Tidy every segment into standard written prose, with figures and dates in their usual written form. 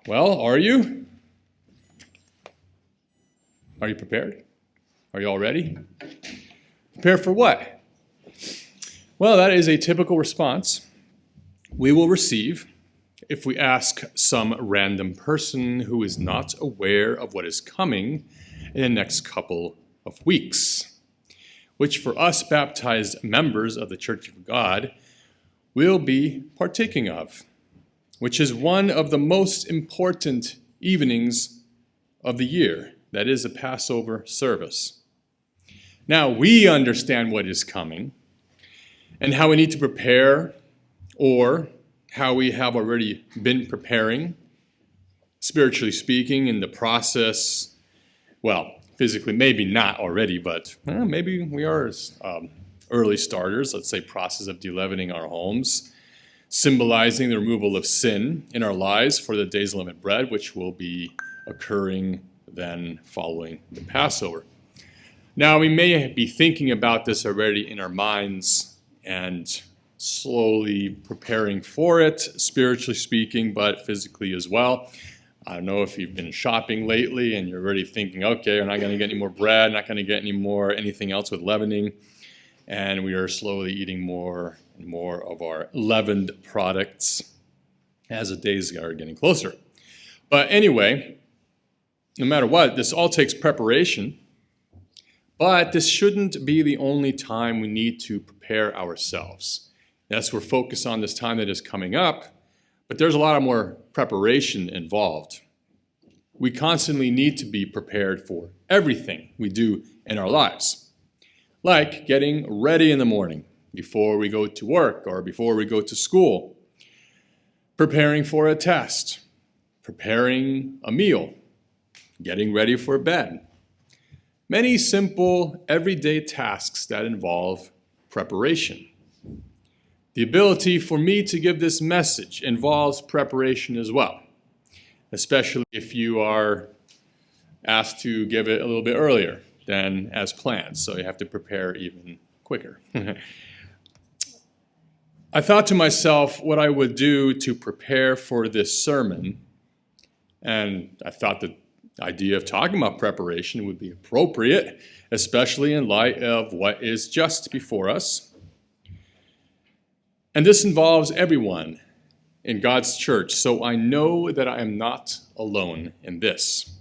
Well, are you? Are you prepared? Are you all ready? Prepared for what? Well, that is a typical response we will receive if we ask some random person who is not aware of what is coming in the next couple of weeks, which for us baptized members of the Church of God will be partaking of, which is one of the most important evenings of the year. That is a Passover service. Now, we understand what is coming and how we need to prepare, or how we have already been preparing, spiritually speaking, in the process. Well, physically, maybe not already, but maybe we are early starters, let's say process of de-leavening our homes, symbolizing the removal of sin in our lives for the days of unleavened bread, which will be occurring then following the Passover. Now, we may be thinking about this already in our minds and slowly preparing for it, spiritually speaking, but physically as well. I don't know if you've been shopping lately and you're already thinking, okay, we're not going to get any more bread, not going to get any more anything else with leavening, and we are slowly eating more and more of our leavened products as the days are getting closer. But anyway, no matter what, this all takes preparation, but this shouldn't be the only time we need to prepare ourselves. Yes, we're focused on this time that is coming up, but there's a lot of more preparation involved. We constantly need to be prepared for everything we do in our lives, like getting ready in the morning before we go to work or before we go to school, preparing for a test, preparing a meal, getting ready for bed. Many simple, everyday tasks that involve preparation. The ability for me to give this message involves preparation as well, especially if you are asked to give it a little bit earlier than as planned, so you have to prepare even quicker. I thought to myself what I would do to prepare for this sermon, and I thought the idea of talking about preparation would be appropriate, especially in light of what is just before us. And this involves everyone in God's church, so I know that I am not alone in this.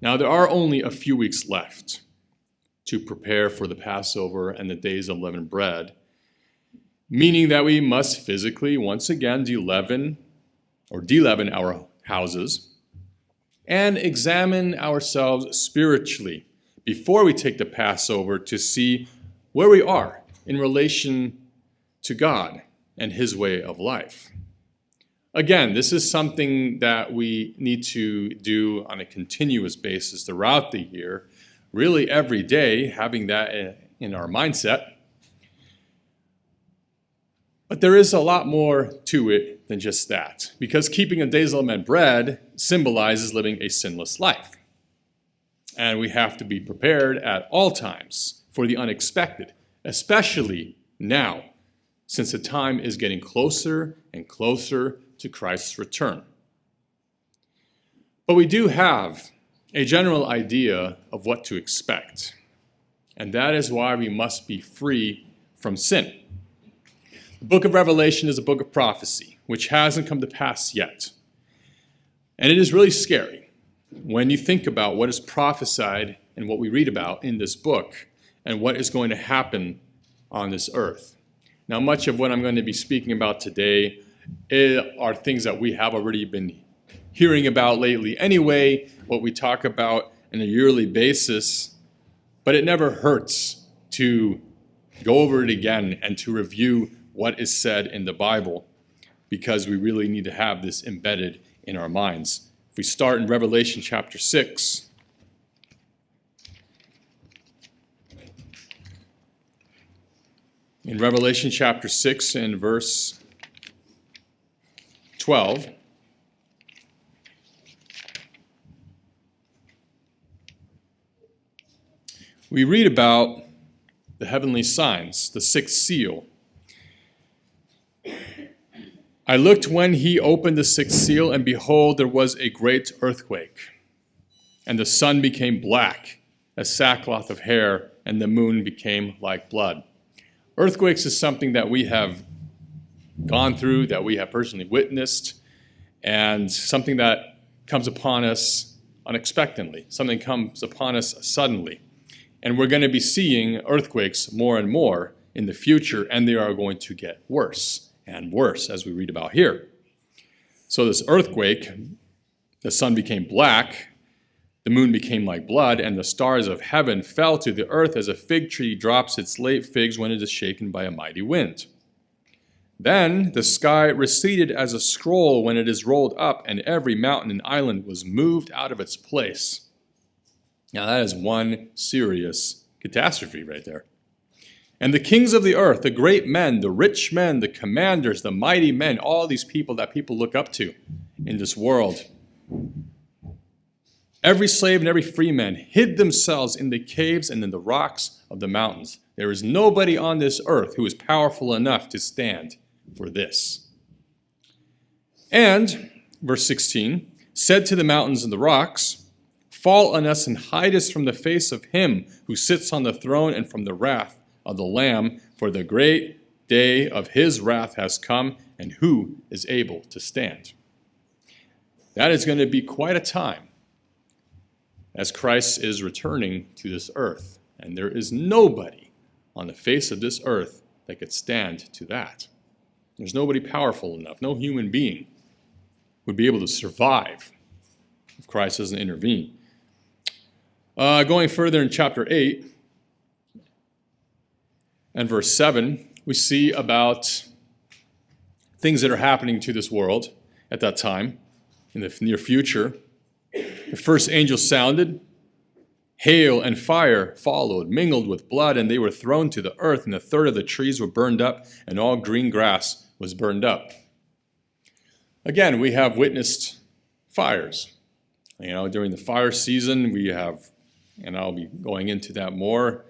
Now, there are only a few weeks left to prepare for the Passover and the days of unleavened bread, meaning that we must physically, once again, de-leaven our houses and examine ourselves spiritually before we take the Passover to see where we are in relation to God and His way of life. Again, this is something that we need to do on a continuous basis throughout the year, really every day, having that in our mindset. But there is a lot more to it than just that, because keeping a days of unleavened bread symbolizes living a sinless life. And we have to be prepared at all times for the unexpected, especially now, since the time is getting closer and closer to Christ's return. But we do have a general idea of what to expect, and that is why we must be free from sin. The book of Revelation is a book of prophecy, which hasn't come to pass yet. And it is really scary when you think about what is prophesied and what we read about in this book and what is going to happen on this earth. Now, much of what I'm going to be speaking about today are things that we have already been hearing about lately anyway, what we talk about on a yearly basis, but it never hurts to go over it again and to review what is said in the Bible, because we really need to have this embedded in our minds. If we start in Revelation chapter 6, in Revelation chapter 6 and verse 12, we read about the heavenly signs, the sixth seal. I looked when he opened the sixth seal, and behold, there was a great earthquake. And the sun became black as sackcloth of hair, and the moon became like blood. Earthquakes is something that we have gone through, that we have personally witnessed, and something that comes upon us unexpectedly. Something comes upon us suddenly. And we're going to be seeing earthquakes more and more in the future, and they are going to get worse and worse, as we read about here. So this earthquake, the sun became black, the moon became like blood, and the stars of heaven fell to the earth as a fig tree drops its late figs when it is shaken by a mighty wind. Then the sky receded as a scroll when it is rolled up, and every mountain and island was moved out of its place. Now that is one serious catastrophe right there. And the kings of the earth, the great men, the rich men, the commanders, the mighty men, all these people that people look up to in this world, every slave and every free man hid themselves in the caves and in the rocks of the mountains. There is nobody on this earth who is powerful enough to stand for this. And, verse 16, said to the mountains and the rocks, fall on us and hide us from the face of him who sits on the throne and from the wrath of the Lamb, for the great day of his wrath has come, and who is able to stand? That is going to be quite a time as Christ is returning to this earth. And there is nobody on the face of this earth that could stand to that. There's nobody powerful enough. No human being would be able to survive if Christ doesn't intervene. Going further in chapter 8 and verse 7, we see about things that are happening to this world at that time, in the near future. The first angel sounded, hail and fire followed, mingled with blood, and they were thrown to the earth, and a third of the trees were burned up, and all green grass was burned up. Again, we have witnessed fires. During the fire season, we have, and I'll be going into that more,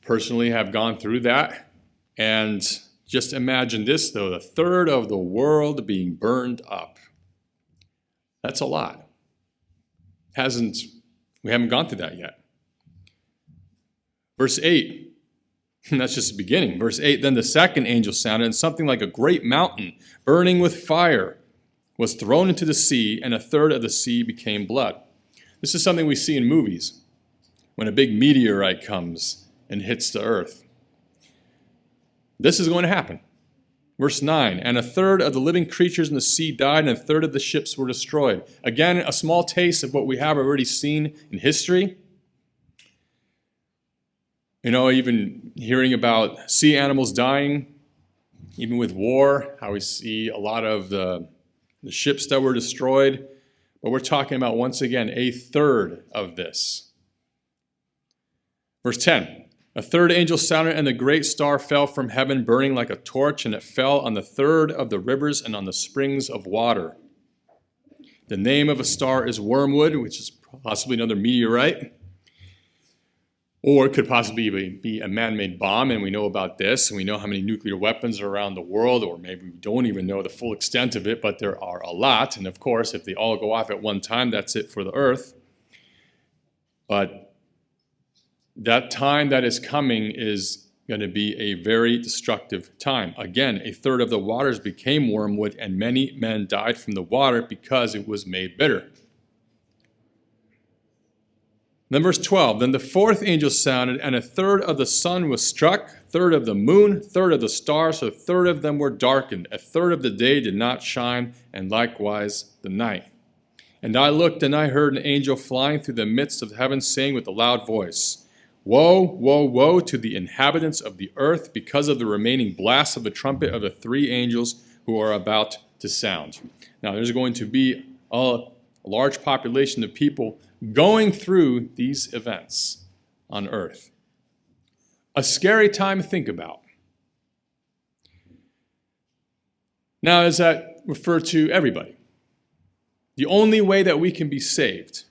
personally have gone through that. And just imagine this, though, the third of the world being burned up. That's a lot. We haven't gone through that yet. Verse 8, and that's just the beginning. Verse 8, then the second angel sounded, and something like a great mountain burning with fire was thrown into the sea, and a third of the sea became blood. This is something we see in movies when a big meteorite comes and hits the earth. This is going to happen. Verse 9, and a third of the living creatures in the sea died, and a third of the ships were destroyed. Again, a small taste of what we have already seen in history. Even hearing about sea animals dying, even with war, how we see a lot of the ships that were destroyed. But we're talking about, once again, a third of this. Verse 10, a third angel sounded, and the great star fell from heaven, burning like a torch, and it fell on the third of the rivers and on the springs of water. The name of a star is wormwood, which is possibly another meteorite, or it could possibly be a man-made bomb, and we know about this, and we know how many nuclear weapons are around the world, or maybe we don't even know the full extent of it, but there are a lot, and of course, if they all go off at one time, that's it for the earth. But that time that is coming is going to be a very destructive time. Again, a third of the waters became wormwood, and many men died from the water because it was made bitter. Then verse 12, then the fourth angel sounded, and a third of the sun was struck, third of the moon, third of the stars, so a third of them were darkened. A third of the day did not shine, and likewise the night. And I looked, and I heard an angel flying through the midst of heaven, saying with a loud voice, woe, woe, woe to the inhabitants of the earth because of the remaining blasts of the trumpet of the three angels who are about to sound. Now, there's going to be a large population of people going through these events on earth. A scary time to think about. Now, does that refer to everybody? The only way that we can be saved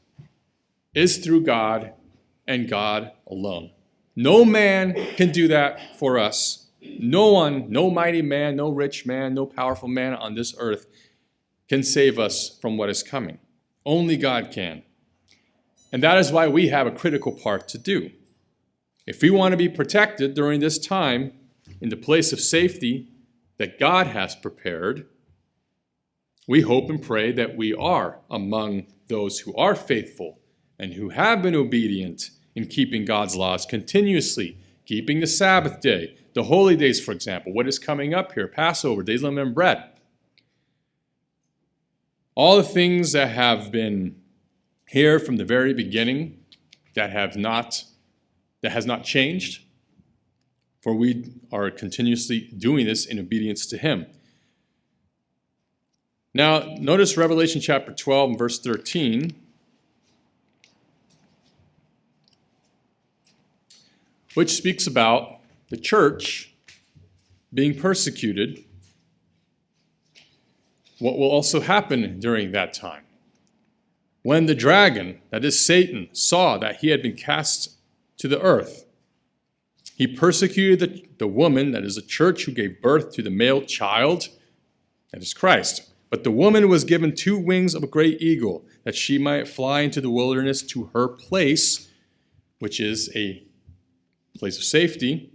is through God and God alone. No man can do that for us No one, no mighty man, no rich man, no powerful man on this earth can save us from what is coming. Only God can. And that is why we have a critical part to do. If we want to be protected during this time in the place of safety that God has prepared, we hope and pray that we are among those who are faithful and who have been obedient in keeping God's laws continuously, keeping the Sabbath day, the holy days, for example, what is coming up here, Passover, Days of Unleavened Bread. All the things that have been here from the very beginning that has not changed, for we are continuously doing this in obedience to Him. Now, notice Revelation chapter 12 and verse 13, which speaks about the church being persecuted. What will also happen during that time? When the dragon, that is Satan, saw that he had been cast to the earth, he persecuted the woman, that is the church, who gave birth to the male child, that is Christ. But the woman was given 2 wings of a great eagle, that she might fly into the wilderness to her place, which is a place of safety,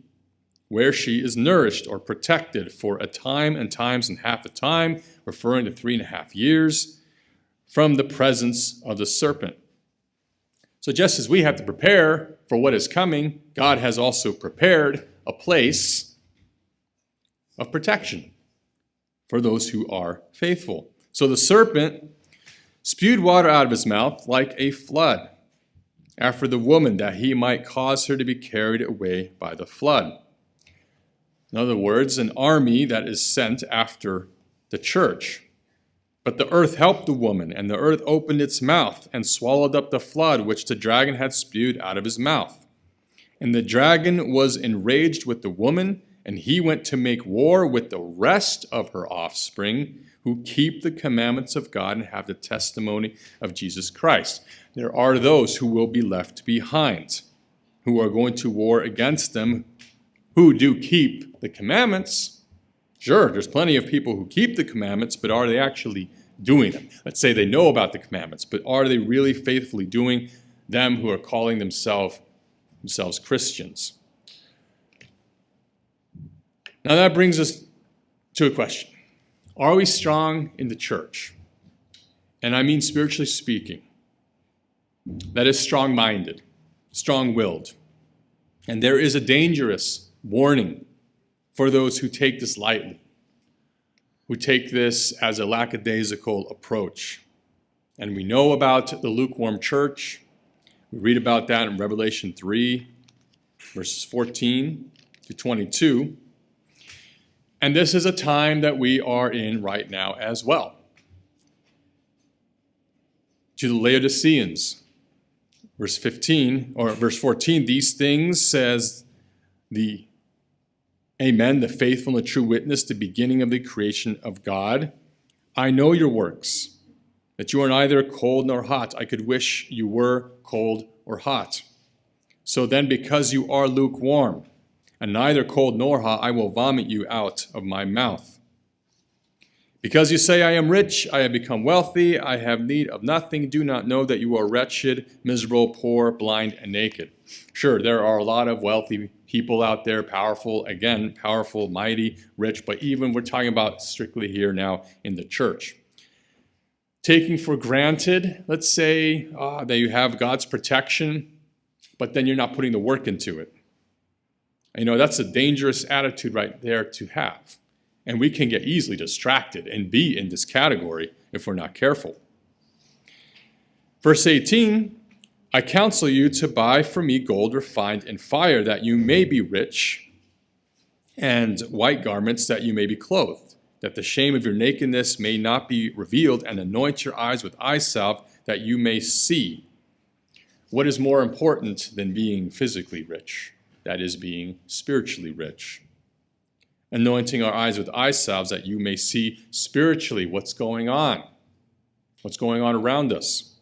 where she is nourished or protected for a time and times and half a time, referring to 3.5 years, from the presence of the serpent. So just as we have to prepare for what is coming, God has also prepared a place of protection for those who are faithful. So the serpent spewed water out of his mouth like a flood after the woman, that he might cause her to be carried away by the flood. In other words, an army that is sent after the church. But the earth helped the woman, and the earth opened its mouth and swallowed up the flood which the dragon had spewed out of his mouth. And the dragon was enraged with the woman, and he went to make war with the rest of her offspring, who keep the commandments of God and have the testimony of Jesus Christ. There are those who will be left behind, who are going to war against them, who do keep the commandments. Sure, there's plenty of people who keep the commandments, but are they actually doing them? Let's say they know about the commandments, but are they really faithfully doing them, who are calling themselves Christians? Now that brings us to a question. Are we strong in the church? And I mean spiritually speaking. That is strong-minded, strong-willed. And there is a dangerous warning for those who take this lightly, who take this as a lackadaisical approach. And we know about the lukewarm church. We read about that in Revelation 3, verses 14 to 22. And this is a time that we are in right now as well. To the Laodiceans, verse 14, these things says the Amen, the faithful and the true witness, the beginning of the creation of God. I know your works, that you are neither cold nor hot. I could wish you were cold or hot. So then, because you are lukewarm, and neither cold nor hot, I will vomit you out of my mouth. Because you say, I am rich, I have become wealthy, I have need of nothing, do not know that you are wretched, miserable, poor, blind, and naked. Sure, there are a lot of wealthy people out there, powerful, mighty, rich, but even we're talking about strictly here now in the church. Taking for granted, let's say, that you have God's protection, but then you're not putting the work into it. You know, that's a dangerous attitude right there to have. And we can get easily distracted and be in this category if we're not careful. Verse 18, I counsel you to buy from me gold refined in fire, that you may be rich, and white garments, that you may be clothed, that the shame of your nakedness may not be revealed, and anoint your eyes with eye salve, that you may see. What is more important than being physically rich? That is, being spiritually rich. Anointing our eyes with eye salves, that you may see spiritually what's going on around us.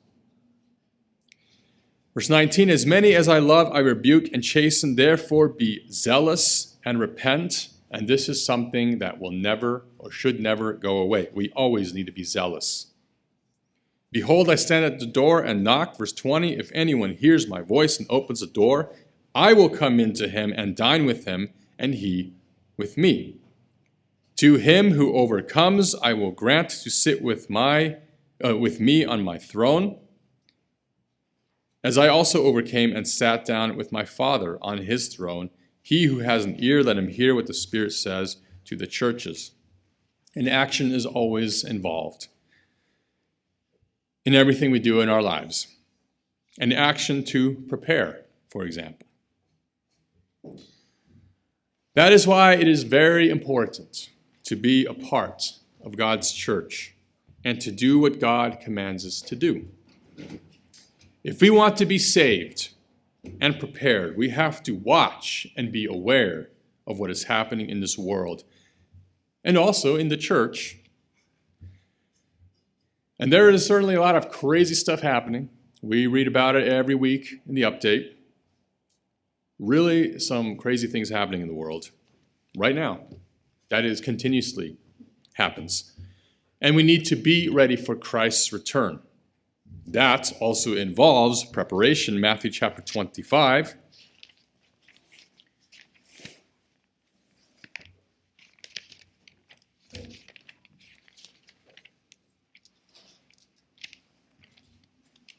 Verse 19, as many as I love, I rebuke and chasten, therefore be zealous and repent. And this is something that will never or should never go away. We always need to be zealous. Behold, I stand at the door and knock. Verse 20, if anyone hears my voice and opens the door, I will come into him and dine with him, and he with me. To him who overcomes, I will grant to sit with me on my throne, as I also overcame and sat down with my Father on his throne. He who has an ear, let him hear what the Spirit says to the churches. And action is always involved in everything we do in our lives. An action to prepare, for example. That is why it is very important to be a part of God's church and to do what God commands us to do. If we want to be saved and prepared, we have to watch and be aware of what is happening in this world and also in the church. And there is certainly a lot of crazy stuff happening. We read about it every week in the update. Really some crazy things happening in the world right now. That is continuously happens. And we need to be ready for Christ's return. That also involves preparation. Matthew chapter 25.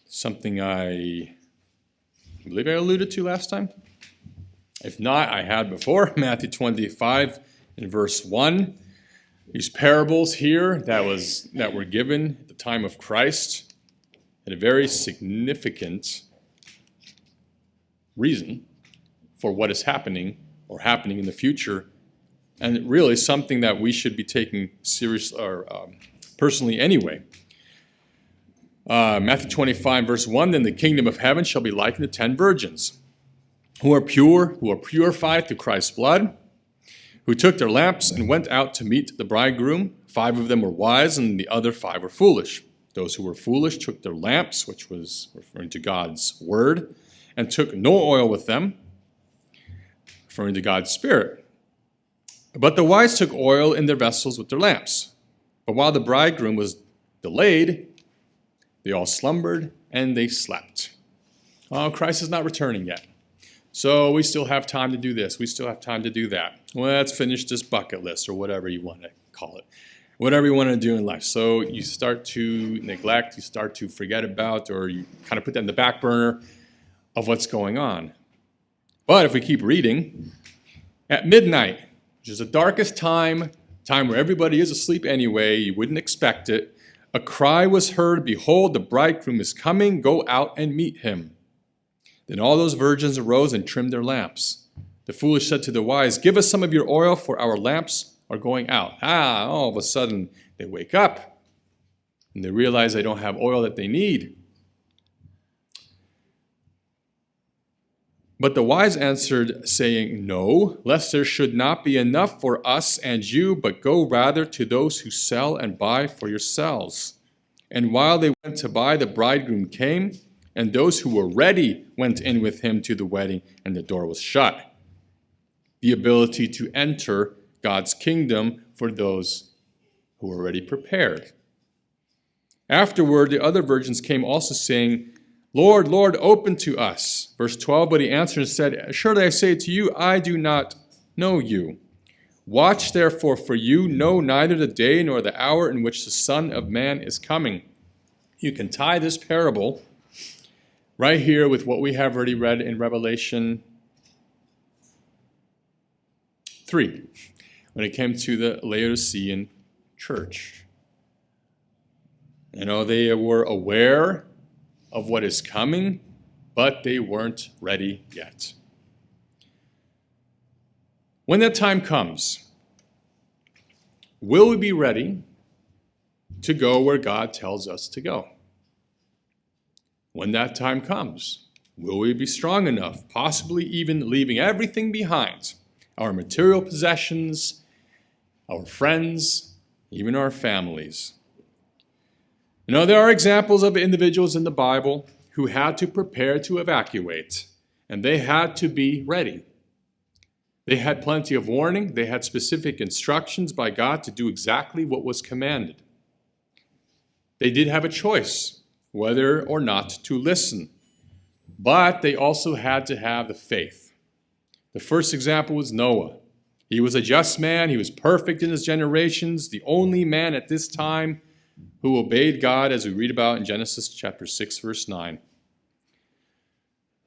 Something I believe I alluded to last time. If not, I had before. Matthew 25 in verse 1. These parables here that were given at the time of Christ had a very significant reason for what is happening or happening in the future, and really something that we should be taking seriously or personally anyway. Matthew 25 verse 1, then the kingdom of heaven shall be likened to 10 virgins who are pure, who are purified through Christ's blood, who took their lamps and went out to meet the bridegroom. 5 of them were wise, and the other 5 were foolish. Those who were foolish took their lamps, which was referring to God's word, and took no oil with them, referring to God's Spirit. But the wise took oil in their vessels with their lamps. But while the bridegroom was delayed, they all slumbered and they slept. Oh, Christ is not returning yet. So we still have time to do this. We still have time to do that. Well, let's finish this bucket list or whatever you want to call it. Whatever you want to do in life. So you start to neglect, you start to forget about, or you kind of put that in the back burner of what's going on. But if we keep reading, at midnight, which is the darkest time where everybody is asleep anyway, you wouldn't expect it, a cry was heard, behold, the bridegroom is coming, go out and meet him. Then all those virgins arose and trimmed their lamps. The foolish said to the wise, give us some of your oil, for our lamps are going out. All of a sudden, they wake up, and they realize they don't have oil that they need. But the wise answered, saying, no, lest there should not be enough for us and you, but go rather to those who sell and buy for yourselves. And while they went to buy, the bridegroom came, and those who were ready went in with him to the wedding, and the door was shut. The ability to enter God's kingdom for those who were already prepared. Afterward, the other virgins came also, saying, Lord, Lord, open to us. Verse 12, but he answered and said, assuredly I say to you, I do not know you. Watch therefore, for you know neither the day nor the hour in which the Son of Man is coming. You can tie this parable right here with what we have already read in Revelation 3, when it came to the Laodicean church. You know, they were aware of what is coming, but they weren't ready yet. When that time comes, will we be ready to go where God tells us to go? When that time comes, will we be strong enough, possibly even leaving everything behind, our material possessions, our friends, even our families? You know, there are examples of individuals in the Bible who had to prepare to evacuate, and they had to be ready. They had plenty of warning. They had specific instructions by God to do exactly what was commanded. They did have a choice whether or not to listen, but they also had to have the faith. The first example was Noah. He was a just man. He was perfect in his generations, the only man at this time who obeyed God, as we read about in Genesis chapter 6, verse 9.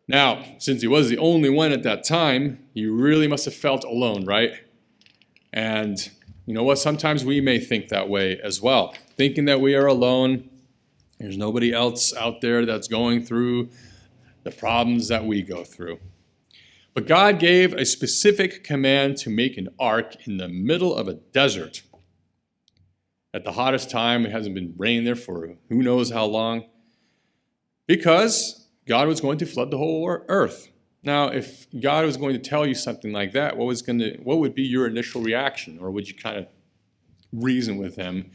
Now, since he was the only one at that time, he really must have felt alone, right? And you know what? Sometimes we may think that way as well, thinking that we are alone. There's nobody else out there that's going through the problems that we go through. But God gave a specific command to make an ark in the middle of a desert. At the hottest time, it hasn't been raining there for who knows how long, because God was going to flood the whole earth. Now, if God was going to tell you something like that, what would be your initial reaction? Or would you kind of reason with him,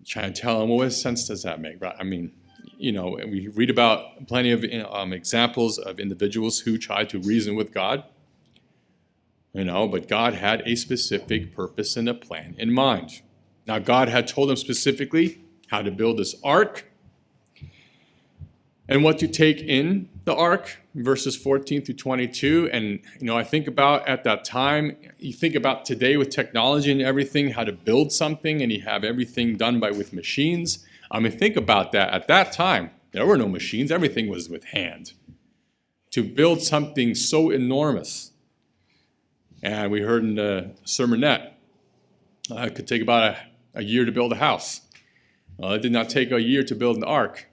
trying to tell him, well, what sense does that make? I mean, you know, we read about plenty of examples of individuals who tried to reason with God, you know, but God had a specific purpose and a plan in mind. Now, God had told them specifically how to build this ark and what to take in the ark, verses 14 through 22. And, you know, I think about at that time, you think about today with technology and everything, how to build something, and you have everything done with machines. I mean, think about that. At that time, there were no machines. Everything was with hand. To build something so enormous. And we heard in the sermonette, it could take about a year to build a house. It did not take a year to build an ark.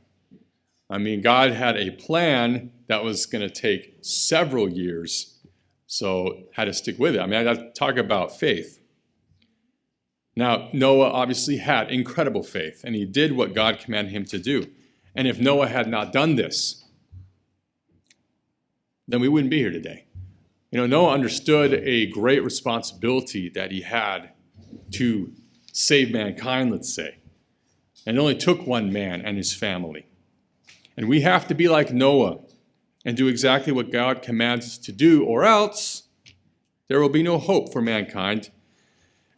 I mean, God had a plan that was going to take several years, so had to stick with it. I mean, I got to talk about faith. Now, Noah obviously had incredible faith, and he did what God commanded him to do. And if Noah had not done this, then we wouldn't be here today. You know, Noah understood a great responsibility that he had to save mankind, let's say. And it only took one man and his family. And we have to be like Noah and do exactly what God commands us to do, or else there will be no hope for mankind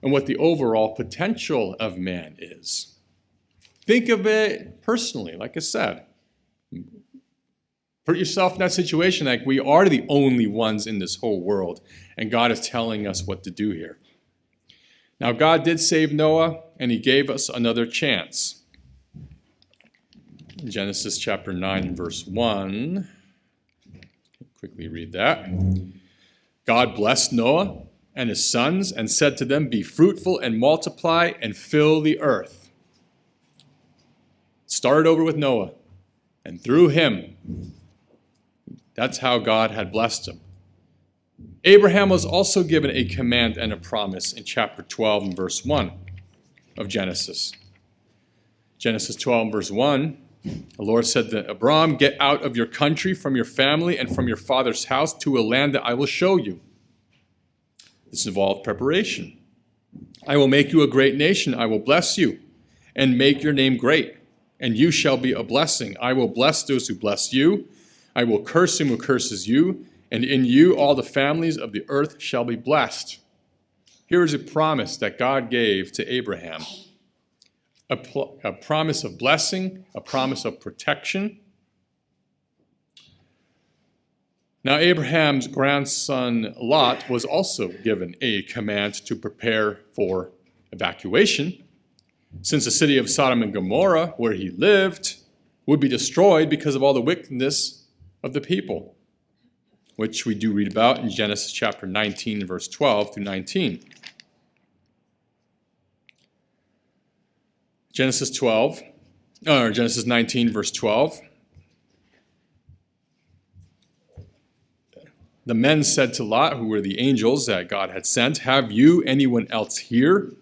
and what the overall potential of man is. Think of it personally, like I said. Put yourself in that situation like we are the only ones in this whole world, and God is telling us what to do here. Now, God did save Noah, and he gave us another chance. In Genesis chapter 9, verse 1, quickly read that. God blessed Noah and his sons and said to them, "Be fruitful and multiply and fill the earth." Started over with Noah, and through him, that's how God had blessed him. Abraham was also given a command and a promise in chapter 12 and verse 1 of Genesis. Genesis 12 and verse 1, the Lord said to Abram, "Get out of your country, from your family, and from your father's house to a land that I will show you." This involved preparation. "I will make you a great nation. I will bless you and make your name great, and you shall be a blessing. I will bless those who bless you. I will curse him who curses you, and in you all the families of the earth shall be blessed." Here is a promise that God gave to Abraham. A promise of blessing, a promise of protection. Now, Abraham's grandson Lot was also given a command to prepare for evacuation, since the city of Sodom and Gomorrah, where he lived, would be destroyed because of all the wickedness of the people, which we do read about in Genesis chapter 19, verse 12 through 19. Genesis 19, verse 12. The men said to Lot, who were the angels that God had sent, "Have you anyone else here?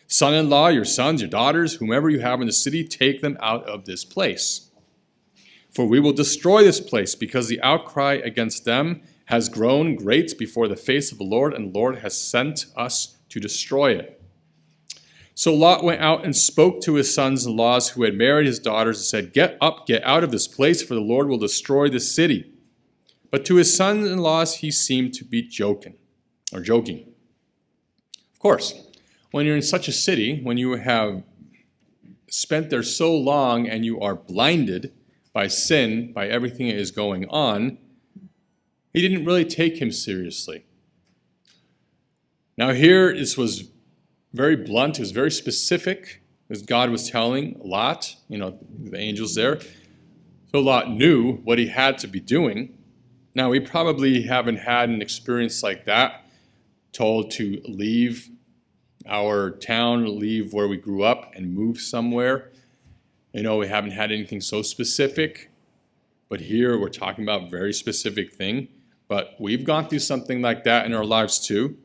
Son-in-law, your sons, your daughters, whomever you have in the city, take them out of this place. For we will destroy this place, because the outcry against them has grown great before the face of the Lord, and the Lord has sent us to destroy it." So Lot went out and spoke to his sons-in-law who had married his daughters and said, "Get up, get out of this place, for the Lord will destroy this city." But to his sons-in-law he seemed to be joking. or joking. Of course, when you're in such a city, when you have spent there so long and you are blinded by sin, by everything that is going on, he didn't really take him seriously. Now here, this was very blunt, it was very specific, as God was telling Lot, the angels there. So Lot knew what he had to be doing. Now we probably haven't had an experience like that, told to leave our town, leave where we grew up and move somewhere. We haven't had anything so specific, but here we're talking about a very specific thing. But we've gone through something like that in our lives too.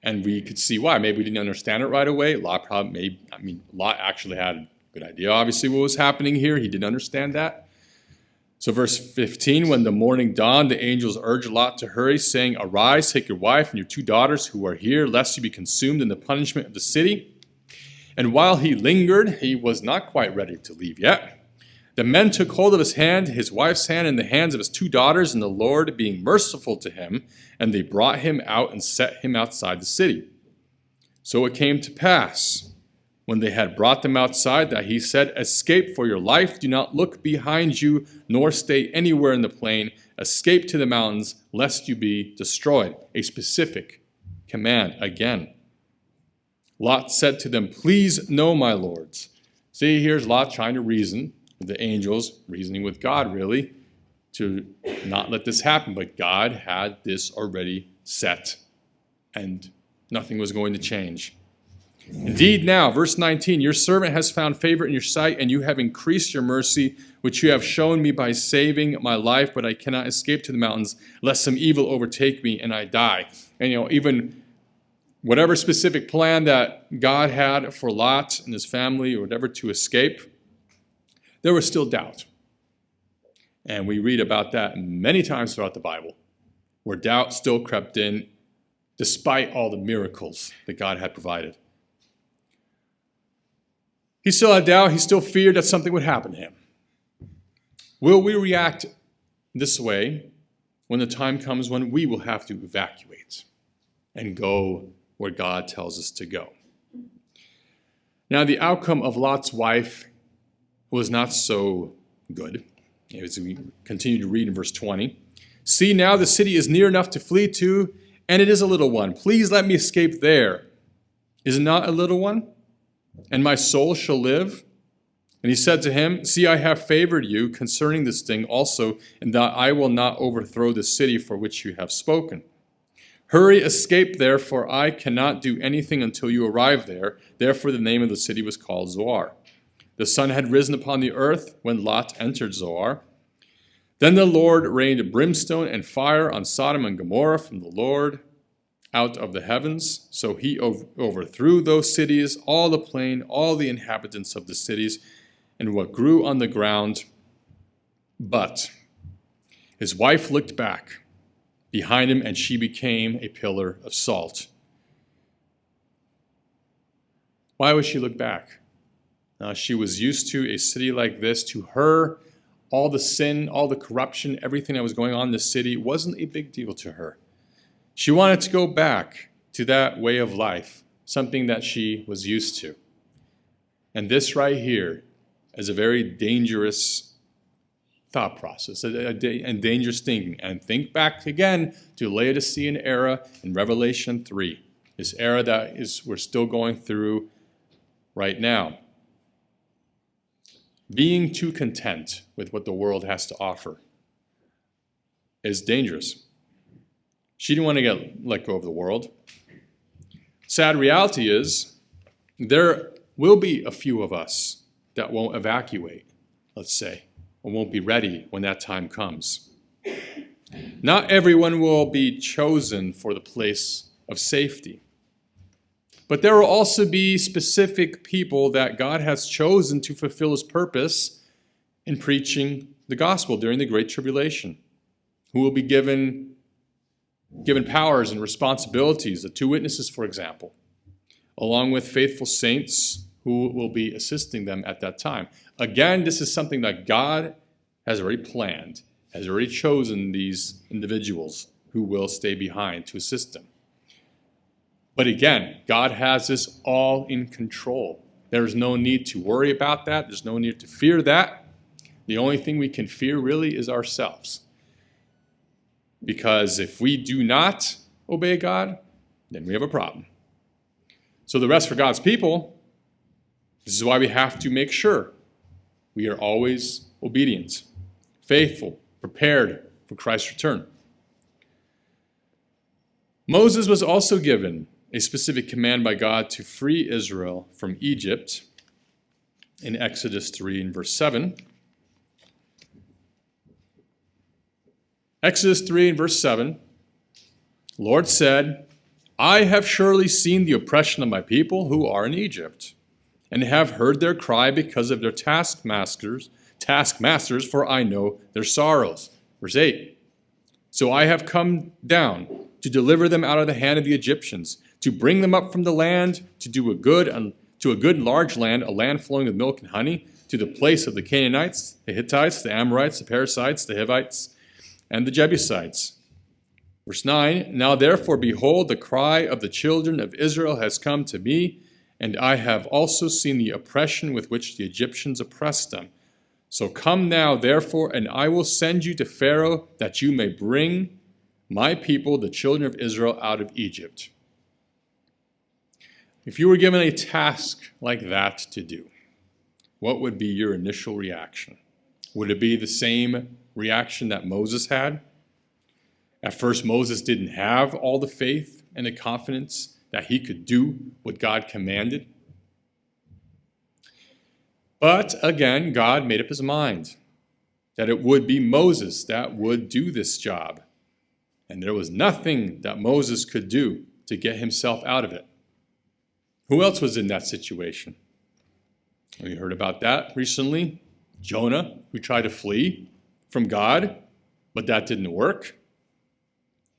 And we could see why. Maybe we didn't understand it right away. Lot actually had a good idea, obviously, what was happening here. He didn't understand that. So verse 15, when the morning dawned, the angels urged Lot to hurry, saying, "Arise, take your wife and your 2 daughters who are here, lest you be consumed in the punishment of the city." And while he lingered, he was not quite ready to leave yet. The men took hold of his hand, his wife's hand, and the hands of his 2 daughters, and the Lord being merciful to him, and they brought him out and set him outside the city. So it came to pass, when they had brought them outside, that he said, "Escape for your life, do not look behind you, nor stay anywhere in the plain. Escape to the mountains, lest you be destroyed." A specific command again. Lot said to them, "Please, no, my lords." See, here's Lot trying to reason with the angels, reasoning with God, really, to not let this happen. But God had this already set, and nothing was going to change. "Indeed now," verse 19, "your servant has found favor in your sight, and you have increased your mercy, which you have shown me by saving my life, but I cannot escape to the mountains, lest some evil overtake me and I die." And even whatever specific plan that God had for Lot and his family or whatever to escape, there was still doubt. And we read about that many times throughout the Bible, where doubt still crept in despite all the miracles that God had provided. He still had doubt. He still feared that something would happen to him. Will we react this way when the time comes when we will have to evacuate and go where God tells us to go? Now, the outcome of Lot's wife was not so good. As we continue to read in verse 20, "See, now the city is near enough to flee to, and it is a little one. Please let me escape there. Is it not a little one? And my soul shall live." And he said to him, "See, I have favored you concerning this thing also, and that I will not overthrow the city for which you have spoken. Hurry, escape there, for I cannot do anything until you arrive there." Therefore the name of the city was called Zoar. The sun had risen upon the earth when Lot entered Zoar. Then the Lord rained brimstone and fire on Sodom and Gomorrah from the Lord out of the heavens. So he overthrew those cities, all the plain, all the inhabitants of the cities, and what grew on the ground. But his wife looked back behind him, and she became a pillar of salt. Why would she look back? She was used to a city like this. To her, all the sin, all the corruption, everything that was going on in the city wasn't a big deal to her. She wanted to go back to that way of life, something that she was used to. And this right here is a very dangerous thought process and dangerous thinking. And think back again to Laodicean era in Revelation 3, this era that we're still going through right now. Being too content with what the world has to offer is dangerous. She didn't want to let go of the world. Sad reality is there will be a few of us that won't evacuate, let's say, or won't be ready when that time comes. Not everyone will be chosen for the place of safety. But there will also be specific people that God has chosen to fulfill his purpose in preaching the gospel during the Great Tribulation, who will be given powers and responsibilities, the 2 witnesses, for example, along with faithful saints who will be assisting them at that time. Again, this is something that God has already planned, has already chosen these individuals who will stay behind to assist them. But again, God has this all in control. There's no need to worry about that. There's no need to fear that. The only thing we can fear really is ourselves. Because if we do not obey God, then we have a problem. So the rest for God's people, this is why we have to make sure we are always obedient, faithful, prepared for Christ's return. Moses was also given a specific command by God to free Israel from Egypt in Exodus 3 and verse 7. Exodus 3 and verse 7, the Lord said, I have surely seen the oppression of my people who are in Egypt, and have heard their cry because of their taskmasters, for I know their sorrows. Verse 8, so I have come down to deliver them out of the hand of the Egyptians, to bring them up from the land, to a good and large land, a land flowing with milk and honey, to the place of the Canaanites, the Hittites, the Amorites, the Perizzites, the Hivites, and the Jebusites. Verse 9, now therefore, behold, the cry of the children of Israel has come to me, and I have also seen the oppression with which the Egyptians oppressed them. So come now, therefore, and I will send you to Pharaoh, that you may bring my people, the children of Israel, out of Egypt. If you were given a task like that to do, what would be your initial reaction? Would it be the same reaction that Moses had? At first, Moses didn't have all the faith and the confidence that he could do what God commanded. But again, God made up his mind that it would be Moses that would do this job. And there was nothing that Moses could do to get himself out of it. Who else was in that situation? We heard about that recently. Jonah, who tried to flee from God, but that didn't work.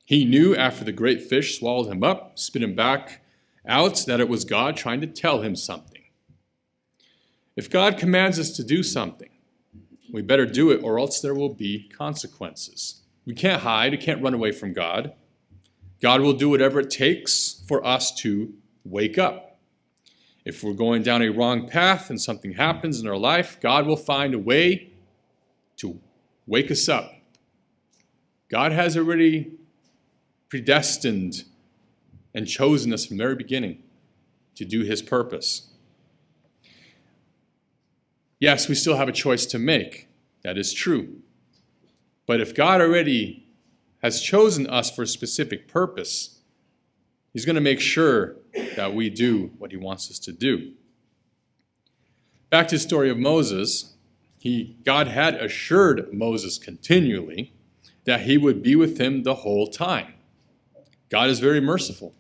He knew after the great fish swallowed him up, spit him back out, that it was God trying to tell him something. If God commands us to do something, we better do it, or else there will be consequences. We can't hide, we can't run away from God. God will do whatever it takes for us to wake up. If we're going down a wrong path and something happens in our life, God will find a way to wake us up. God has already predestined and chosen us from the very beginning to do his purpose. Yes, we still have a choice to make. That is true. But if God already has chosen us for a specific purpose, he's going to make sure that we do what he wants us to do. Back to the story of Moses, God had assured Moses continually that he would be with him the whole time. God is very merciful.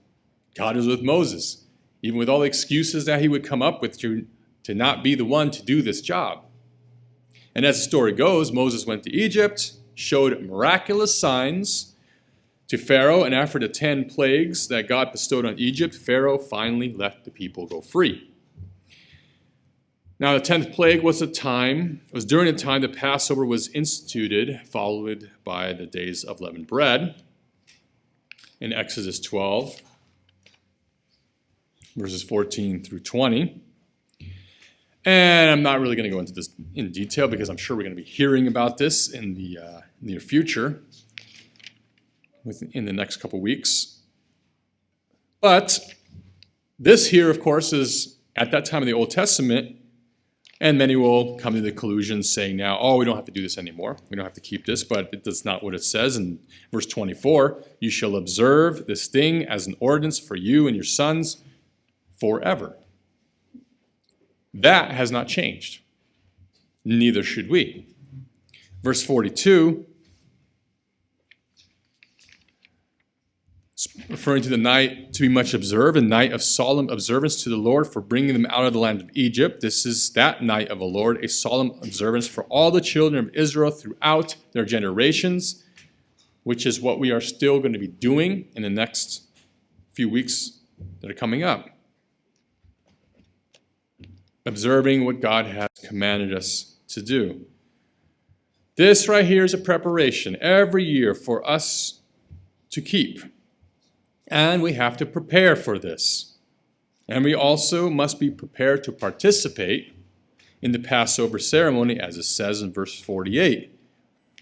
God is with Moses, even with all the excuses that he would come up with to not be the one to do this job. And as the story goes, Moses went to Egypt, showed miraculous signs to Pharaoh, and after the 10 plagues that God bestowed on Egypt, Pharaoh finally let the people go free. Now, the 10th plague was during the time the Passover was instituted, followed by the days of leavened bread. In Exodus 12, verses 14 through 20. And I'm not really going to go into this in detail because I'm sure we're going to be hearing about this in the near future, in the next couple weeks. But this here, of course, is at that time of the Old Testament, and many will come to the conclusion saying now, oh, we don't have to do this anymore. We don't have to keep this, but that's not what it says in verse 24. You shall observe this thing as an ordinance for you and your sons forever. That has not changed. Neither should we. Verse 42, referring to the night to be much observed, a night of solemn observance to the Lord for bringing them out of the land of Egypt. This is that night of the Lord, a solemn observance for all the children of Israel throughout their generations, which is what we are still going to be doing in the next few weeks that are coming up. Observing what God has commanded us to do. This right here is a preparation every year for us to keep. And we have to prepare for this. And we also must be prepared to participate in the Passover ceremony, as it says in verse 48.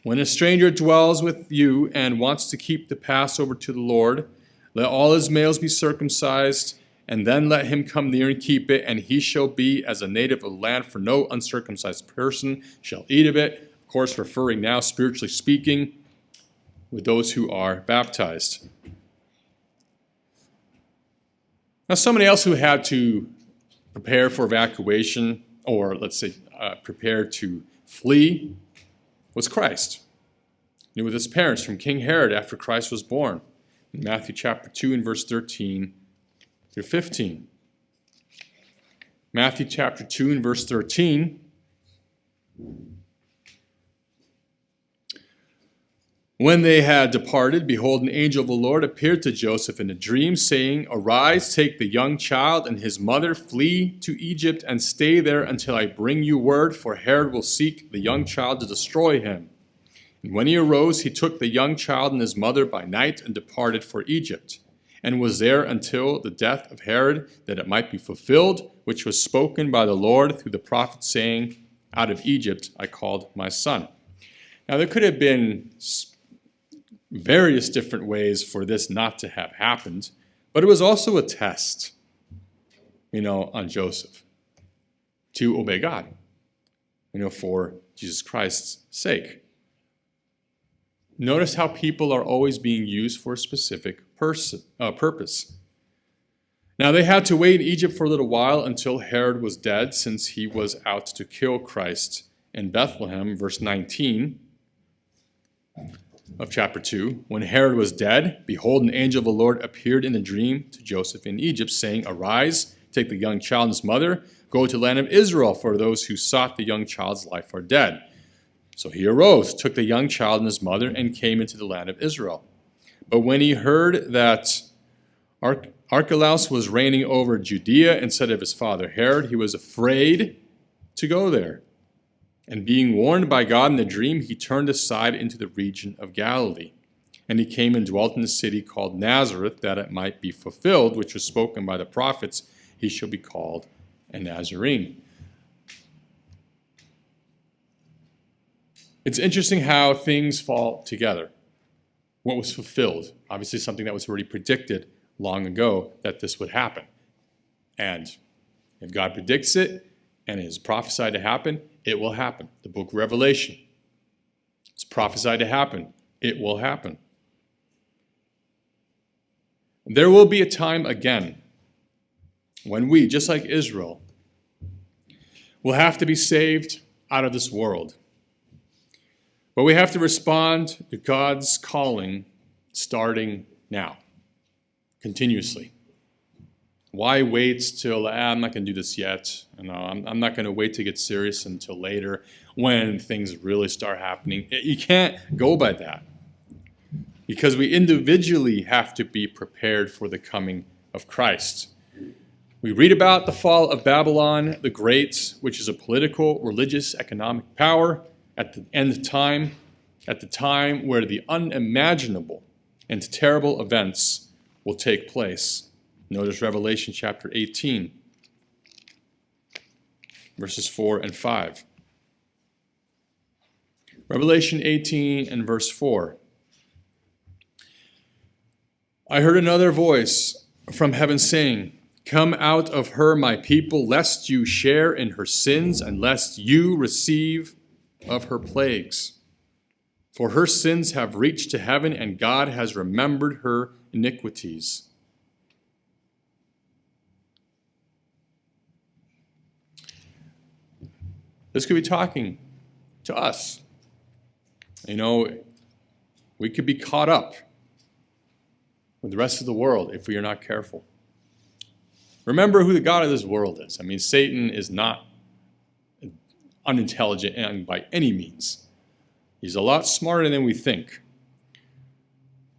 When a stranger dwells with you and wants to keep the Passover to the Lord, let all his males be circumcised, and then let him come near and keep it, and he shall be as a native of the land, for no uncircumcised person shall eat of it. Of course, referring now, spiritually speaking, with those who are baptized. Now, somebody else who had to prepare for evacuation, or let's say prepare to flee, was Christ. He with his parents from King Herod after Christ was born. In Matthew chapter 2 and verse 13 through 15. Matthew chapter 2 and verse 13. When they had departed, behold, an angel of the Lord appeared to Joseph in a dream, saying, Arise, take the young child and his mother, flee to Egypt, and stay there until I bring you word, for Herod will seek the young child to destroy him. And when he arose, he took the young child and his mother by night and departed for Egypt, and was there until the death of Herod, that it might be fulfilled, which was spoken by the Lord through the prophet, saying, Out of Egypt I called my son. Now there could have been various different ways for this not to have happened, but it was also a test, on Joseph to obey God, for Jesus Christ's sake. Notice how people are always being used for a specific purpose. Now, they had to wait in Egypt for a little while until Herod was dead, since he was out to kill Christ in Bethlehem, verse 19 of chapter 2. When Herod was dead, behold, an angel of the Lord appeared in a dream to Joseph in Egypt, saying, Arise, take the young child and his mother, go to the land of Israel, for those who sought the young child's life are dead. So he arose, took the young child and his mother, and came into the land of Israel. But when he heard that Archelaus was reigning over Judea instead of his father Herod, he was afraid to go there. And being warned by God in the dream, he turned aside into the region of Galilee. And he came and dwelt in a city called Nazareth, that it might be fulfilled, which was spoken by the prophets, he shall be called a Nazarene. It's interesting how things fall together. What was fulfilled, obviously something that was already predicted long ago that this would happen. And if God predicts it and it is prophesied to happen, it will happen. The book of Revelation, it's prophesied to happen. It will happen. There will be a time again when we, just like Israel, will have to be saved out of this world. But we have to respond to God's calling starting now, continuously. Why wait till, I'm not going to do this yet. I'm not going to wait to get serious until later when things really start happening. You can't go by that, because we individually have to be prepared for the coming of Christ. We read about the fall of Babylon the Great, which is a political, religious, economic power at the end time, at the time where the unimaginable and terrible events will take place. Notice Revelation chapter 18, verses 4 and 5. Revelation 18 and verse 4. I heard another voice from heaven saying, Come out of her, my people, lest you share in her sins, and lest you receive of her plagues. For her sins have reached to heaven, and God has remembered her iniquities. This could be talking to us. We could be caught up with the rest of the world if we are not careful. Remember who the God of this world is. Satan is not unintelligent by any means. He's a lot smarter than we think.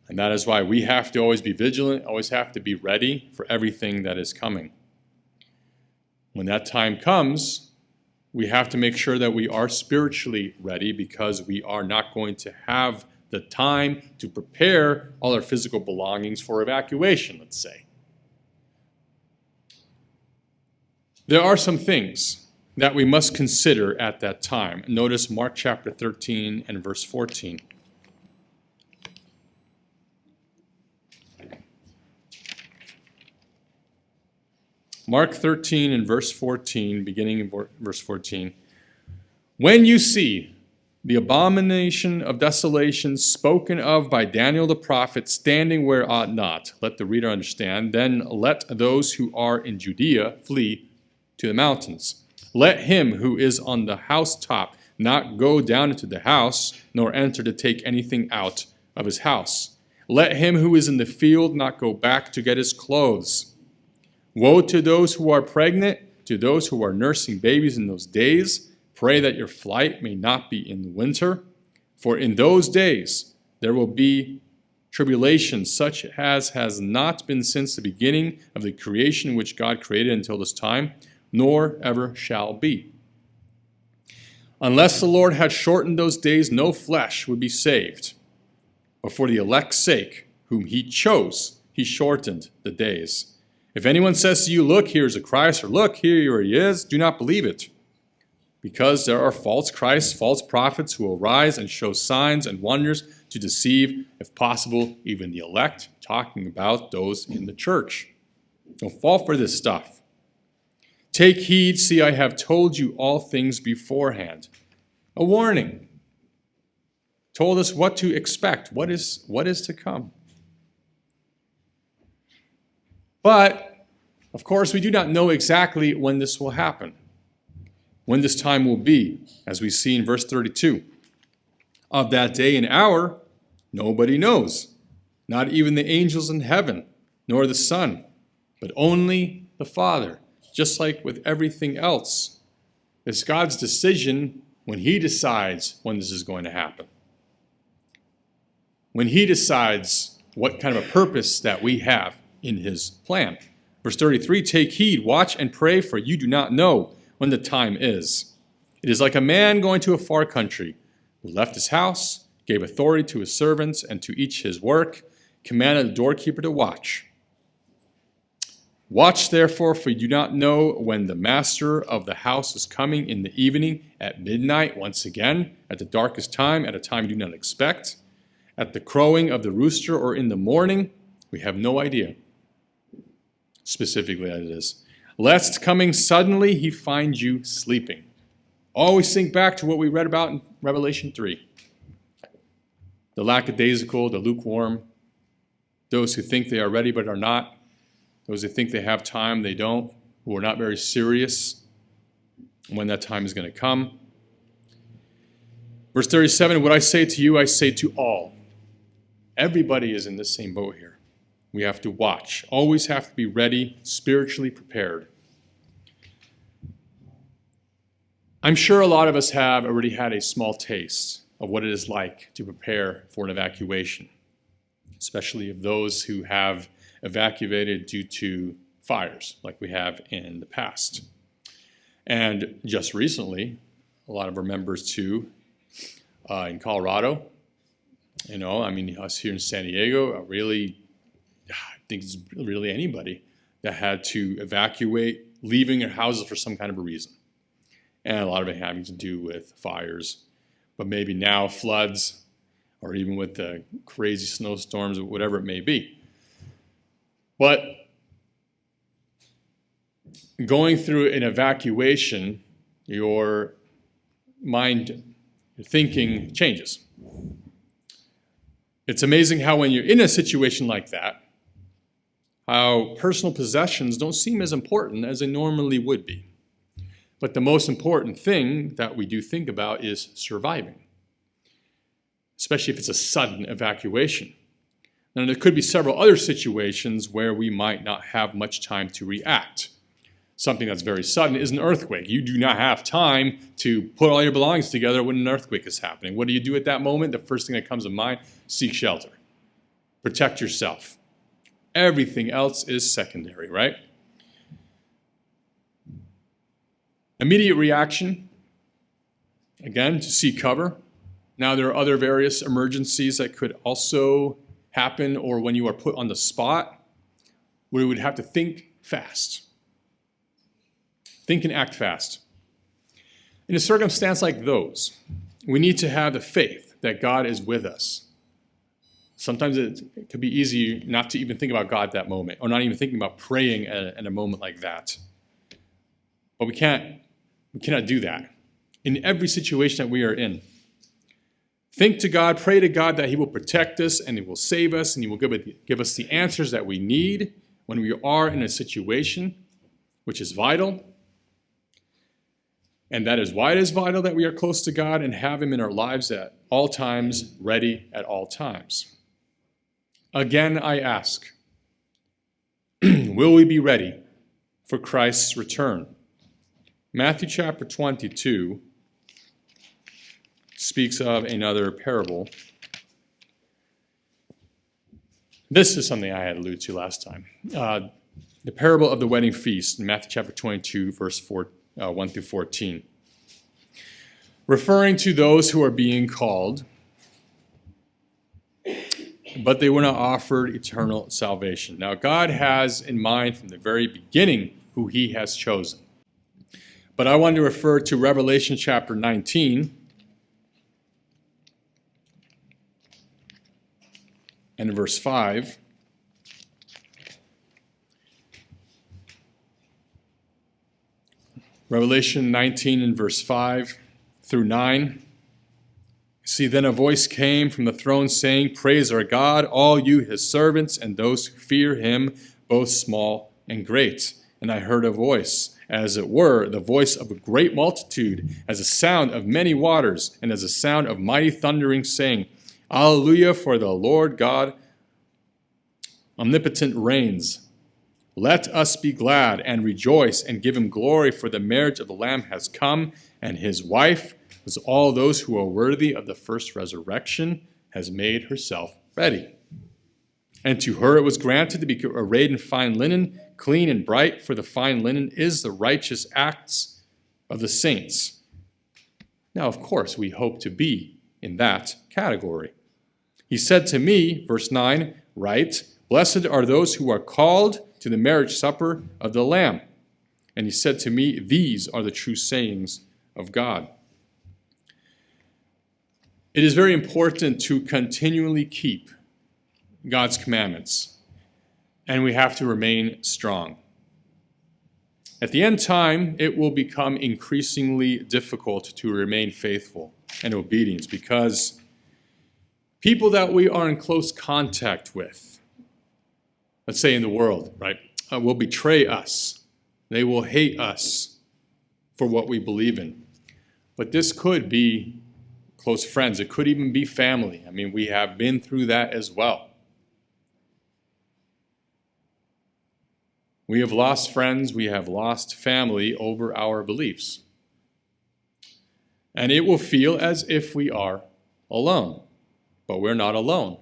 And that is why we have to always be vigilant, always have to be ready for everything that is coming. When that time comes, we have to make sure that we are spiritually ready, because we are not going to have the time to prepare all our physical belongings for evacuation, let's say. There are some things that we must consider at that time. Notice Mark chapter 13 and verse 14. Mark 13 and verse 14, beginning in verse 14. When you see the abomination of desolation spoken of by Daniel the prophet standing where it ought not, let the reader understand, then let those who are in Judea flee to the mountains. Let him who is on the housetop not go down into the house, nor enter to take anything out of his house. Let him who is in the field not go back to get his clothes. Woe to those who are pregnant, to those who are nursing babies in those days. Pray that your flight may not be in the winter. For in those days there will be tribulation such as has not been since the beginning of the creation which God created until this time, nor ever shall be. Unless the Lord had shortened those days, no flesh would be saved. But for the elect's sake, whom he chose, he shortened the days. If anyone says to you, look, here is a Christ, or look, here he is, do not believe it. Because there are false Christs, false prophets who will rise and show signs and wonders to deceive, if possible, even the elect, talking about those in the church. Don't fall for this stuff. Take heed, see, I have told you all things beforehand. A warning. Told us what to expect, what is to come. But, of course, we do not know exactly when this will happen, when this time will be, as we see in verse 32. Of that day and hour, nobody knows, not even the angels in heaven, nor the Son, but only the Father, just like with everything else. It's God's decision when he decides when this is going to happen. When he decides what kind of a purpose that we have in his plan. Verse 33, take heed, watch and pray, for you do not know when the time is. It is like a man going to a far country, who left his house, gave authority to his servants and to each his work, commanded the doorkeeper to watch. Watch therefore, for you do not know when the master of the house is coming in the evening, at midnight, once again, at the darkest time, at a time you do not expect, at the crowing of the rooster, or in the morning. We have no idea. Specifically as it is. Lest coming suddenly he find you sleeping. Always think back to what we read about in Revelation 3. The lackadaisical, the lukewarm, those who think they are ready but are not, those who think they have time, they don't, who are not very serious when that time is going to come. Verse 37, what I say to you, I say to all. Everybody is in the same boat here. We have to watch, always have to be ready, spiritually prepared. I'm sure a lot of us have already had a small taste of what it is like to prepare for an evacuation, especially of those who have evacuated due to fires like we have in the past. And just recently, a lot of our members too, in Colorado, us here in San Diego, I think it's really anybody that had to evacuate, leaving their houses for some kind of a reason. And a lot of it having to do with fires, but maybe now floods, or even with the crazy snowstorms, or whatever it may be. But going through an evacuation, your mind, your thinking changes. It's amazing how when you're in a situation like that, how personal possessions don't seem as important as they normally would be. But the most important thing that we do think about is surviving, especially if it's a sudden evacuation. Now, there could be several other situations where we might not have much time to react. Something that's very sudden is an earthquake. You do not have time to put all your belongings together when an earthquake is happening. What do you do at that moment? The first thing that comes to mind, seek shelter. Protect yourself. Everything else is secondary, right? Immediate reaction, again, to seek cover. Now, there are other various emergencies that could also happen, or when you are put on the spot, where you would have to think fast. Think and act fast. In a circumstance like those, we need to have the faith that God is with us. Sometimes it could be easy not to even think about God that moment, or not even thinking about praying at a moment like that. But we cannot do that in every situation that we are in. Think to God, pray to God that He will protect us and He will save us and He will give us the answers that we need when we are in a situation which is vital. And that is why it is vital that we are close to God and have Him in our lives at all times, ready at all times. Again, I ask, will we be ready for Christ's return? Matthew chapter 22 speaks of another parable. This is something I had alluded to last time. The parable of the wedding feast in Matthew chapter 22, verse 1 through 14. Referring to those who are being called, but they were not offered eternal salvation. Now, God has in mind from the very beginning who He has chosen. But I want to refer to Revelation chapter 19 and verse 5. Revelation 19 and verse 5 through 9. See, then a voice came from the throne saying, "Praise our God, all you His servants, and those who fear Him, both small and great." And I heard a voice, as it were, the voice of a great multitude, as a sound of many waters, and as a sound of mighty thundering, saying, Alleluia, for the Lord God omnipotent reigns. Let us be glad and rejoice and give Him glory, for the marriage of the Lamb has come, and His wife, as all those who are worthy of the first resurrection, has made herself ready. And to her it was granted to be arrayed in fine linen, clean and bright, for the fine linen is the righteous acts of the saints. Now, of course, we hope to be in that category. He said to me, verse 9, "Write, blessed are those who are called to the marriage supper of the Lamb." And he said to me, "These are the true sayings of God." It is very important to continually keep God's commandments, and we have to remain strong. At the end time, it will become increasingly difficult to remain faithful and obedient because people that we are in close contact with, let's say in the world, right, will betray us. They will hate us for what we believe in. But this could be close friends. It could even be family. I mean, we have been through that as well. We have lost friends. We have lost family over our beliefs. And it will feel as if we are alone. But we're not alone.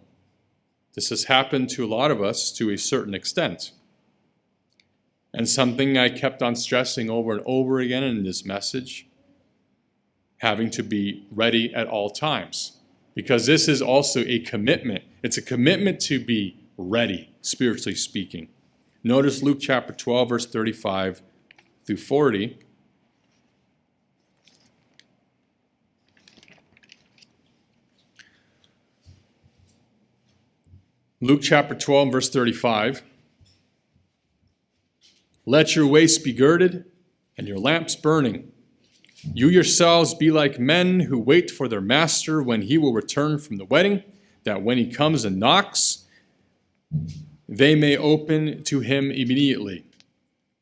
This has happened to a lot of us to a certain extent. And something I kept on stressing over and over again in this message, having to be ready at all times. Because this is also a commitment. It's a commitment to be ready, spiritually speaking. Notice Luke chapter 12, verse 35 through 40. Luke chapter 12, verse 35. "Let your waist be girded and your lamps burning. You yourselves be like men who wait for their master when he will return from the wedding, that when he comes and knocks, they may open to him immediately.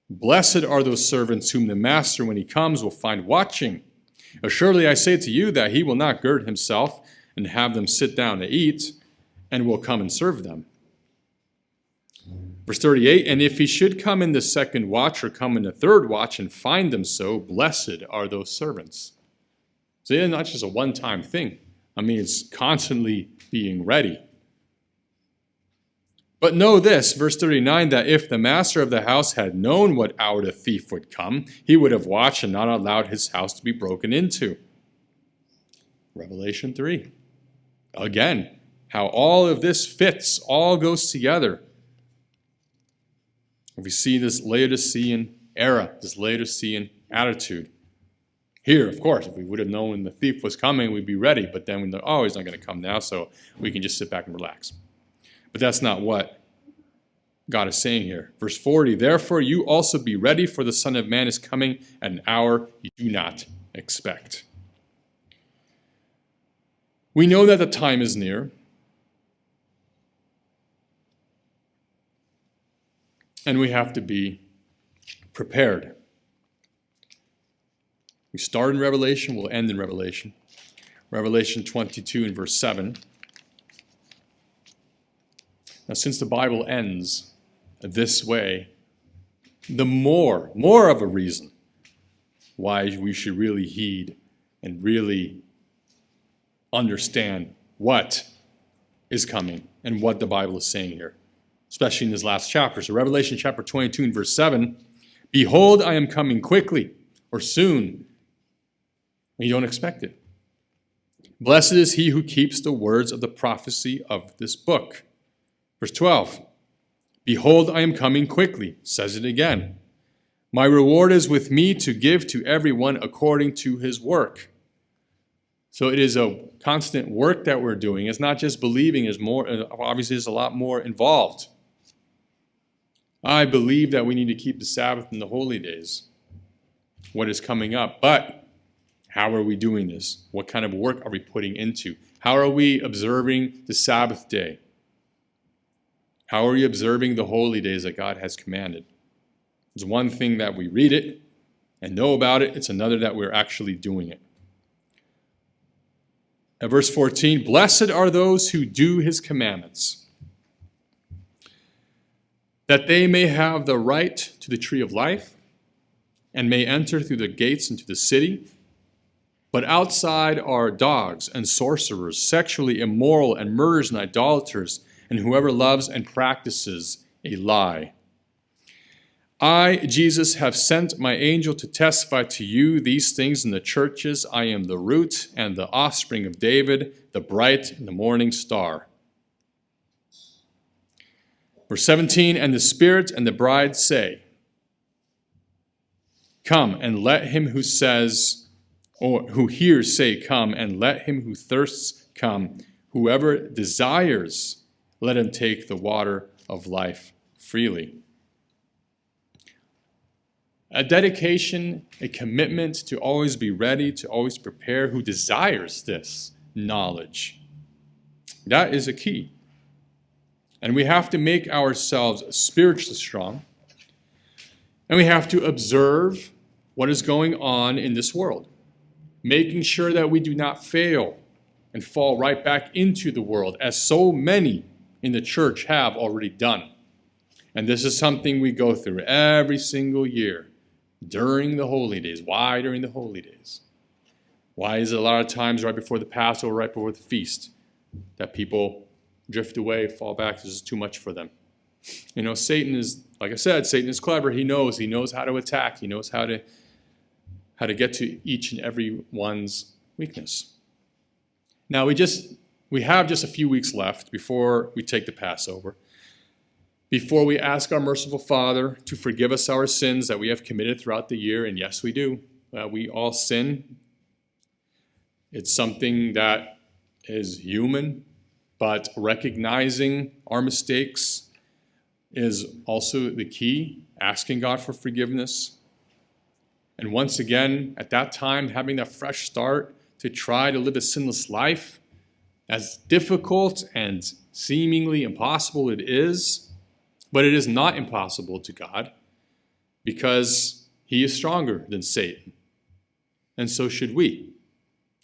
Blessed are those servants whom the master, when he comes, will find watching. Assuredly I say to you that he will not gird himself and have them sit down to eat, and will come and serve them." Verse 38, "And if he should come in the second watch or come in the third watch and find them so, blessed are those servants." So it's not just a one-time thing. I mean, it's constantly being ready. "But know this," verse 39, "that if the master of the house had known what hour the thief would come, he would have watched and not allowed his house to be broken into. Revelation 3. Again, how all of this fits, all goes together. We see this Laodicean era, this Laodicean attitude. Here, of course, if we would have known the thief was coming, we'd be ready. But then we know, oh, he's not going to come now, so we can just sit back and relax. But that's not what God is saying here. Verse 40, therefore you also be ready, for the Son of Man is coming at an hour you do not expect. We know that the time is near. And we have to be prepared. We start in Revelation, we'll end in Revelation. Revelation 22 and verse 7. Now, since the Bible ends this way, the more of a reason why we should really heed and really understand what is coming and what the Bible is saying here, especially in this last chapter. So Revelation chapter 22 and verse 7, behold, I am coming quickly, or soon, when you don't expect it. Blessed is he who keeps the words of the prophecy of this book. Verse 12, behold, I am coming quickly, says it again. My reward is with me to give to everyone according to his work. So it is a constant work that we're doing. It's not just believing, it's more, obviously there's a lot more involved. I believe that we need to keep the Sabbath and the holy days, what is coming up. But how are we doing this? What kind of work are we putting into? How are we observing the Sabbath day? How are we observing the holy days that God has commanded? It's one thing that we read it and know about it. It's another that we're actually doing it. At verse 14, blessed are those who do his commandments, that they may have the right to the tree of life and may enter through the gates into the city. But outside are dogs and sorcerers, sexually immoral and murderers and idolaters, and whoever loves and practices a lie. I, Jesus, have sent my angel to testify to you these things in the churches. I am the root and the offspring of David, the bright and the morning star. Verse 17, and the Spirit and the bride say, come, and let him who says, or who hears say, come, and let him who thirsts come. Whoever desires, let him take the water of life freely. A dedication, a commitment to always be ready, to always prepare, who desires this knowledge. That is a key. And we have to make ourselves spiritually strong. And we have to observe what is going on in this world, making sure that we do not fail and fall right back into the world, as so many in the church have already done. And this is something we go through every single year during the holy days. Why during the holy days? Why is it a lot of times right before the Passover, right before the feast, that people drift away, fall back? This is too much for them. You know, Satan is, like I said, Satan is clever. He knows how to attack. He knows how to get to each and every one's weakness. Now, we have just a few weeks left before we take the Passover, before we ask our merciful Father to forgive us our sins that we have committed throughout the year. And yes, we do. We all sin. It's something that is human, but recognizing our mistakes is also the key, asking God for forgiveness. And once again, at that time, having that fresh start to try to live a sinless life, as difficult and seemingly impossible it is, but it is not impossible to God, because he is stronger than Satan. And so should we,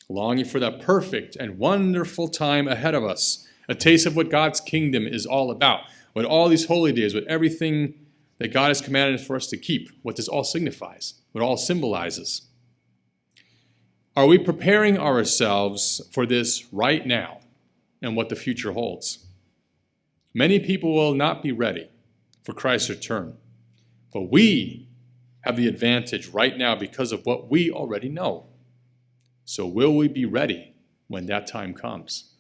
longing for that perfect and wonderful time ahead of us, a taste of what God's kingdom is all about, what all these holy days, what everything that God has commanded for us to keep, what this all signifies, what all symbolizes. Are we preparing ourselves for this right now and what the future holds? Many people will not be ready for Christ's return, but we have the advantage right now because of what we already know. So will we be ready when that time comes.